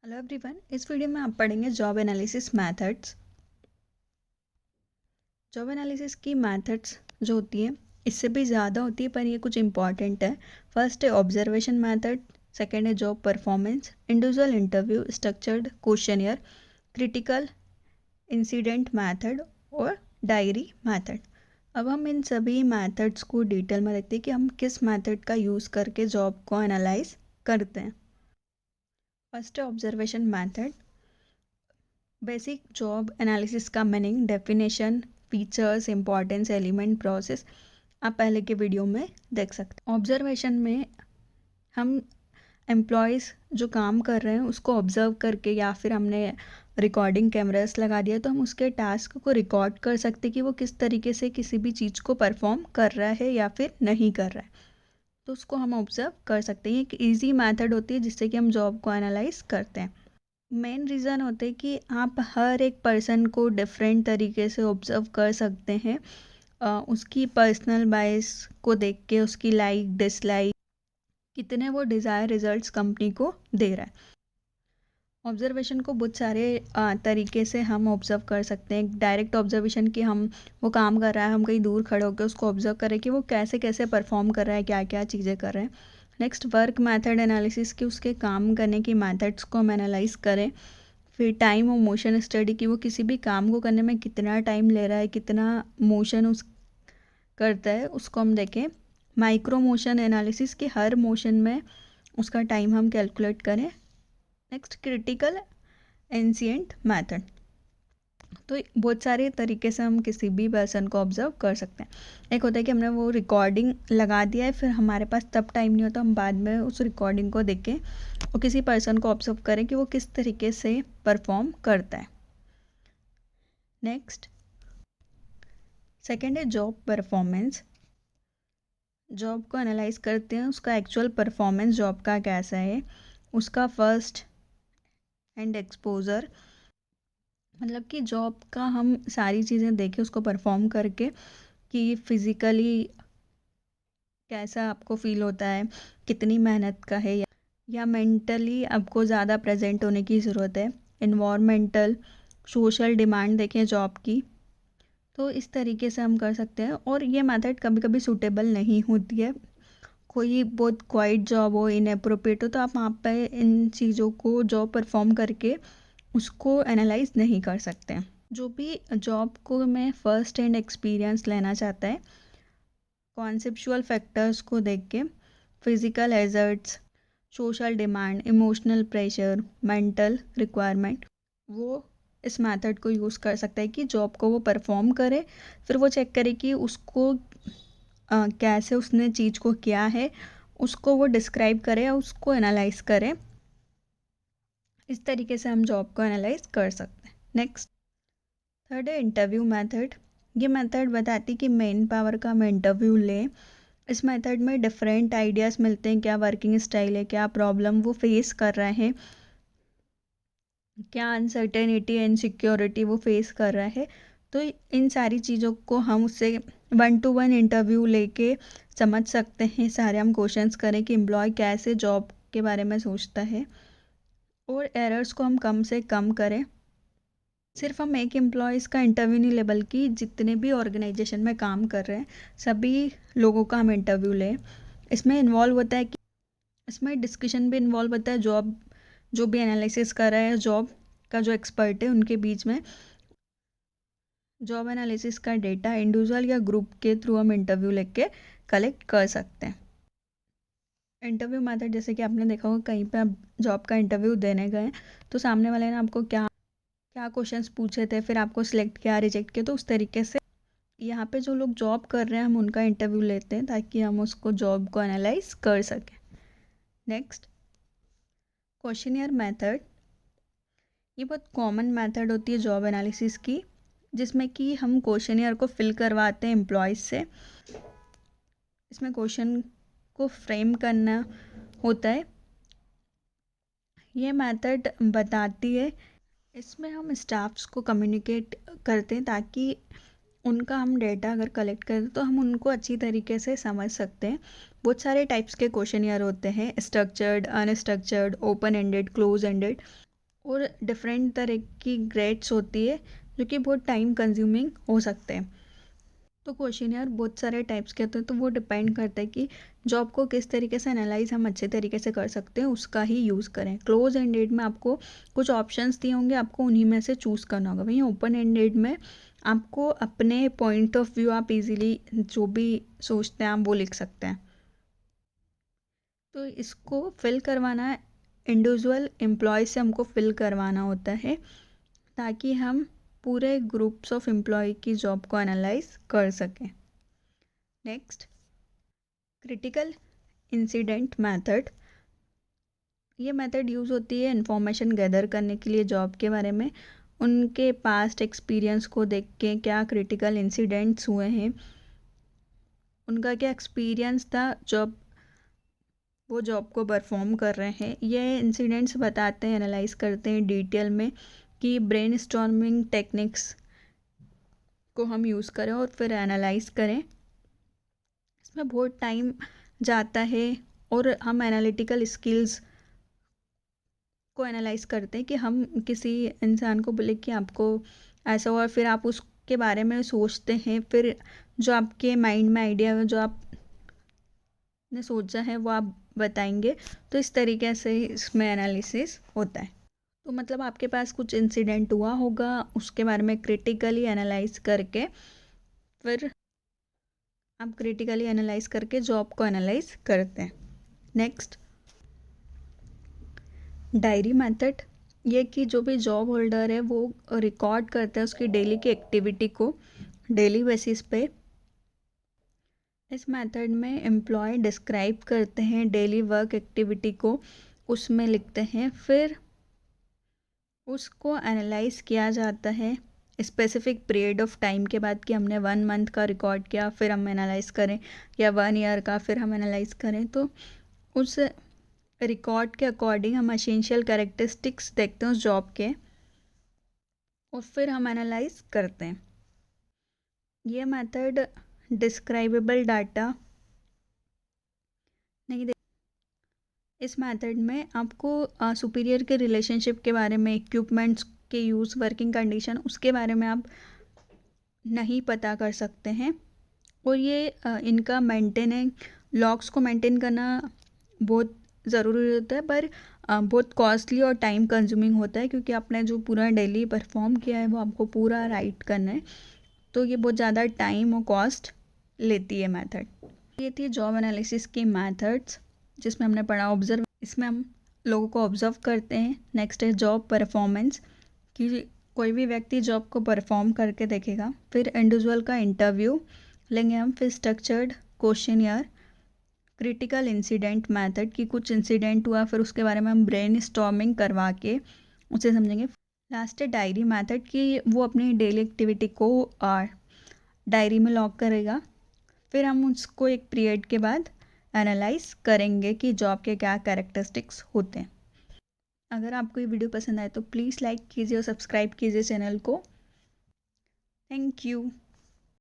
Hello everyone, इस video में आप पढ़ेंगे job analysis methods. Job analysis की मेथड्स जो होती है इससे भी ज़्यादा होती है, पर ये कुछ इंपॉर्टेंट है। फर्स्ट है ऑब्जर्वेशन मेथड, सेकंड है job performance, individual interview, structured questionnaire, critical incident method और डायरी मेथड। अब हम इन सभी मेथड्स को डिटेल में देखते हैं कि हम किस मेथड का यूज़ करके जॉब को एनालाइज करते हैं। फर्स्ट है observation method. Basic job analysis का meaning, definition, features, importance, element, process आप पहले के वीडियो में देख सकते हैं। ऑब्जर्वेशन में हम एम्प्लॉयज़ जो काम कर रहे हैं उसको ऑब्जर्व करके, या फिर हमने रिकॉर्डिंग कैमरास लगा दिया तो हम उसके टास्क को रिकॉर्ड कर सकते कि वो किस तरीके से किसी भी चीज़ को परफॉर्म कर रहा है या फिर नहीं कर रहा है, तो उसको हम ऑब्जर्व कर सकते हैं। एक ईजी मेथड होती है जिससे कि हम जॉब को एनालाइज करते हैं। मेन रीज़न होता है कि आप हर एक पर्सन को डिफरेंट तरीके से ऑब्जर्व कर सकते हैं। उसकी पर्सनल बायस को देख के, उसकी लाइक डिसलाइक, कितने वो डिज़ायर रिजल्ट्स कंपनी को दे रहा है। ऑब्जर्वेशन को बहुत सारे तरीके से हम ऑब्जर्व कर सकते हैं। डायरेक्ट ऑब्जर्वेशन कि हम वो काम कर रहा है, हम कहीं दूर खड़े होकर उसको ऑब्जर्व करें कि वो कैसे कैसे परफॉर्म कर रहा है, क्या क्या चीज़ें कर रहे हैं। नेक्स्ट वर्क मेथड एनालिसिस, कि उसके काम करने की मेथड्स को हम एनालाइज करें। फिर टाइम और मोशन स्टडी, कि वो किसी भी काम को करने में कितना टाइम ले रहा है, कितना मोशन उस करता है, उसको हम देखें। माइक्रो मोशन एनालिसिस, कि हर मोशन में उसका टाइम हम कैलकुलेट करें। Next critical ancient method. तो बहुत सारे तरीके से हम किसी भी पर्सन को ऑब्जर्व कर सकते हैं। एक होता है कि हमने वो रिकॉर्डिंग लगा दिया है, फिर हमारे पास तब टाइम नहीं होता, हम बाद में उस रिकॉर्डिंग को देखें और किसी पर्सन को ऑब्जर्व करें कि वो किस तरीके से परफॉर्म करता है। नेक्स्ट सेकेंड है जॉब परफॉर्मेंस। जॉब को एनालाइज करते हैं, उसका एक्चुअल परफॉर्मेंस जॉब का कैसा है, उसका फर्स्ट हैंड एक्सपोजर, मतलब कि जॉब का हम सारी चीज़ें देखें उसको परफॉर्म करके कि फिज़िकली कैसा आपको फील होता है, कितनी मेहनत का है, या मेंटली आपको ज़्यादा प्रेजेंट होने की ज़रूरत है। इन्वायरमेंटल सोशल डिमांड देखें जॉब की। तो इस तरीके से हम कर सकते हैं। और ये मेथड कभी कभी सूटेबल नहीं होती है, कोई बहुत क्वाइट जॉब हो, इनअप्रोप्रिएट हो, तो आप वहाँ पे इन चीज़ों को जॉब परफॉर्म करके उसको एनालाइज नहीं कर सकते। जो भी जॉब को में फ़र्स्ट हैंड एक्सपीरियंस लेना चाहता है, कॉन्सेप्चुअल फैक्टर्स को देख के, physical hazards, social demand, emotional pressure, mental requirement, वो इस मेथड को यूज़ कर सकता है कि जॉब को वो परफॉर्म करे। फिर वो चेक करे कि उसको कैसे उसने चीज़ को किया है, उसको वो डिस्क्राइब करे या उसको एनालाइज करे। इस तरीके से हम जॉब को एनालाइज कर सकते हैं। नेक्स्ट थर्ड है इंटरव्यू मेथड। ये मेथड बताती कि मेन पावर का हम इंटरव्यू लें। इस मेथड में डिफरेंट आइडियाज़ मिलते हैं, क्या वर्किंग स्टाइल है, क्या प्रॉब्लम वो फेस कर रहे हैं, क्या अनसर्टेनिटी इनसिक्योरिटी वो फेस कर रहा है। तो इन सारी चीज़ों को हम उससे 1-to-1 इंटरव्यू लेके समझ सकते हैं। सारे हम क्वेश्चंस करें कि एम्प्लॉय कैसे जॉब के बारे में सोचता है, और एरर्स को हम कम से कम करें। सिर्फ हम एक एम्प्लॉयज़ का इंटरव्यू नहीं ले, बल्कि जितने भी ऑर्गेनाइजेशन में काम कर रहे हैं सभी लोगों का हम इंटरव्यू लें। इसमें इन्वॉल्व होता है कि इसमें डिस्कशन भी इन्वॉल्व होता है, जॉब जो भी एनालिसिस कर रहा है, जॉब का जो एक्सपर्ट है उनके बीच में। जॉब एनालिसिस का डेटा इंडिविजुअल या ग्रुप के थ्रू हम इंटरव्यू लेके कलेक्ट कर सकते हैं। इंटरव्यू मेथड, जैसे कि आपने देखा होगा कहीं पे आप जॉब का इंटरव्यू देने गए तो सामने वाले ने आपको क्या क्या क्वेश्चंस पूछे थे, फिर आपको सिलेक्ट किया, रिजेक्ट किया, तो उस तरीके से यहाँ पे जो लोग जॉब कर रहे हैं हम उनका इंटरव्यू लेते हैं ताकि हम उसको जॉब को एनालाइज कर सकें। Next questionnaire method. ये बहुत कॉमन मेथड होती है जॉब एनालिसिस की, जिसमें कि हम क्वेश्चनियर को फिल करवाते हैं एम्प्लॉयज़ से। इसमें क्वेश्चन को फ्रेम करना होता है। ये मेथड बताती है, इसमें हम स्टाफ्स को कम्युनिकेट करते हैं ताकि उनका हम डेटा अगर कलेक्ट करें तो हम उनको अच्छी तरीके से समझ सकते हैं। बहुत सारे टाइप्स के क्वेश्चनियर होते हैं, structured, unstructured, open ended, close ended. और डिफरेंट तरह की ग्रेड्स होती है जो कि बहुत टाइम कंज्यूमिंग हो सकते हैं। तो क्वेश्चनियर बहुत सारे टाइप्स के होते हैं, तो वो डिपेंड करता है कि जॉब को किस तरीके से एनालाइज हम अच्छे तरीके से कर सकते हैं, उसका ही यूज़ करें। क्लोज एंडेड में आपको कुछ ऑप्शंस दिए होंगे, आपको उन्हीं में से चूज़ करना होगा। वहीं ओपन एंडेड में आपको अपने पॉइंट ऑफ व्यू आप इजीली जो भी सोचते हैं आप वो लिख सकते हैं। तो इसको फिल करवाना इंडिविजुअल एम्प्लॉय से हमको फिल करवाना होता है, ताकि हम पूरे ग्रुप्स ऑफ एम्प्लॉय की जॉब को एनालाइज कर सकें। Next, critical incident method. ये मेथड यूज़ होती है इंफॉर्मेशन गैदर करने के लिए जॉब के बारे में, उनके पास्ट एक्सपीरियंस को देख के क्या क्रिटिकल इंसिडेंट्स हुए हैं, उनका क्या एक्सपीरियंस था जब वो जॉब को परफॉर्म कर रहे हैं। ये इंसिडेंट्स बताते हैं, एनालाइज करते हैं डिटेल में कि ब्रेनस्टॉर्मिंग टेक्निक्स को हम यूज़ करें और फिर एनालाइज करें। इसमें बहुत टाइम जाता है और हम एनालिटिकल स्किल्स को एनालाइज करते हैं कि हम किसी इंसान को बोले कि आपको ऐसा हुआ, फिर आप उसके बारे में सोचते हैं, फिर जो आपके माइंड में आइडिया जो आपने सोचा है वो आप बताएंगे। तो इस तरीके से इसमें एनालिसिस होता है। तो मतलब आपके पास कुछ इंसिडेंट हुआ होगा, उसके बारे में क्रिटिकली एनालाइज करके फिर आप क्रिटिकली एनालाइज करके जॉब को एनालाइज करते हैं। Next, diary method. ये कि जो भी जॉब होल्डर है वो रिकॉर्ड करता है उसकी डेली की एक्टिविटी को डेली बेसिस पे। इस मेथड में एम्प्लॉय डिस्क्राइब करते हैं डेली वर्क एक्टिविटी को, उसमें लिखते हैं, फिर उसको एनालाइज किया जाता है स्पेसिफिक पीरियड ऑफ टाइम के बाद कि हमने 1 मंथ का रिकॉर्ड किया फिर हम एनालाइज करें, या 1 ईयर का फिर हम एनालाइज करें। तो उस रिकॉर्ड के अकॉर्डिंग हम एसेंशियल कैरेक्टरिस्टिक्स देखते हैं उस जॉब के और फिर हम एनालाइज करते हैं। ये मेथड डिस्क्राइबेबल डाटा नहीं दे। इस मेथड में आपको सुपीरियर के रिलेशनशिप के बारे में, इक्विपमेंट्स के यूज़, वर्किंग कंडीशन, उसके बारे में आप नहीं पता कर सकते हैं। और ये इनका मेंटेनेंस, लॉग्स को मेंटेन करना बहुत ज़रूरी होता है, पर बहुत कॉस्टली और टाइम कंज्यूमिंग होता है, क्योंकि आपने जो पूरा डेली परफॉर्म किया है वो आपको पूरा राइट करना है। तो ये बहुत ज़्यादा टाइम और कॉस्ट लेती है मेथड। ये थी जॉब एनालिसिस की मेथड्स, जिसमें हमने पढ़ा ऑब्जर्व। इसमें हम लोगों को ऑब्जर्व करते हैं। नेक्स्ट है जॉब परफॉर्मेंस, कि कोई भी व्यक्ति जॉब को परफॉर्म करके देखेगा। फिर इंडिविजुअल का इंटरव्यू लेंगे हम। फिर structured questionnaire, critical incident method, कि कुछ इंसिडेंट हुआ फिर उसके बारे में हम ब्रेन स्टॉर्मिंग करवा के उसे समझेंगे। लास्ट है डायरी मेथड, कि वो अपनी डेली एक्टिविटी को डायरी में लॉग करेगा, फिर हम उसको एक पीरियड के बाद एनालाइज करेंगे कि जॉब के क्या कैरेक्टरिस्टिक्स होते हैं। अगर आपको ये वीडियो पसंद आए तो प्लीज़ लाइक कीजिए और सब्सक्राइब कीजिए चैनल को। Thank you.